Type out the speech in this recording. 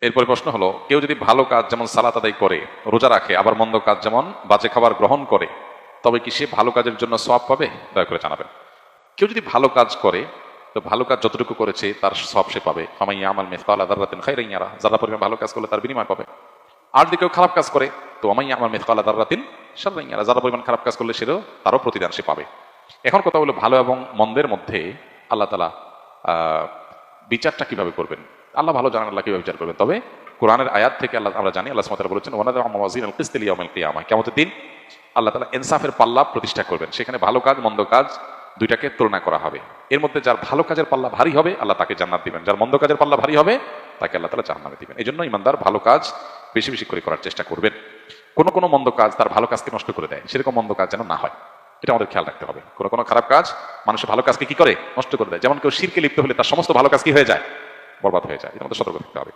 এরপরে প্রশ্ন হলো, কেউ যদি ভালো কাজ যেমন সালাত আদায় করে, রোজা রাখে, আবার মন্দ কাজ যেমন বাজে খাবার গ্রহণ করে, তবে কি সে ভালো কাজের জন্য সওয়াব পাবে? দয়া করে জানাবেন। কেউ যদি ভালো কাজ করে, তো ভালো কাজ যতটুকু করেছে তার সওয়াব সে পাবে। ফামান ইয়ামাল মিসকালা যাররাতিন খায়রান ইয়ারা, যারা পরিমাণ ভালো কাজ করলে তার বিনিময় পাবে। আর যদি কেউ খারাপ কাজ করে, তো ওমান ইয়ামাল মিসকালা যাররাতিন শাররান ইয়ারা, যারা পরিমাণ খারাপ কাজ করলে সেও তারও প্রতিদান সে পাবে। এখন কথা হলো, ভালো এবং মন্দের মধ্যে আল্লাহ তাআলা বিচারটা কিভাবে করবেন? আল্লাহ ভালো জানেন আল্লাহ কিভাবে বিচার করবেন। তবে কোরআনের আয়াত থেকে আল্লাহ আমরা জানি, আল্লাহ সুবহানাহু ওয়া তাআলা বলেছেন, ওয়ানাযা মাওয়াজিনাল কিসত লিয়াউমিল কিয়ামাহ, কিয়ামতের দিন আল্লাহ তাআলা ইনসাফের পাল্লা প্রতিষ্ঠা করবেন। সেখানে ভালো কাজ মন্দ কাজ দুইটাকে তুলনা করা হবে। এর মধ্যে যার ভালো কাজের পাল্লা ভারী হবে আল্লাহ তাকে জান্নাত দিবেন, যার মন্দ কাজের পাল্লা ভারী হবে তাকে আল্লাহ তাআলা জাহান্নামে দিবেন। এই জন্য ইমানদার ভালো কাজ বেশি বেশি করে করার চেষ্টা করবেন। কোনো কোনো মন্দ কাজ তার ভালো কাজকে নষ্ট করে দেয়, সেরকম মন্দ কাজ যেন না হয়, এটা আমাদের খেয়াল রাখতে হবে। কোনো কোনো খারাপ কাজ মানুষের ভালো কাজকে কি করে? নষ্ট করে দেয়। যেমন কেউ শিরকে লিপ্ত হলে তার সমস্ত ভালো কাজ কি হয়ে যায়? বরবাদ হয়ে যায়। এটা আমাদের সতর্ক থাকতে হবে।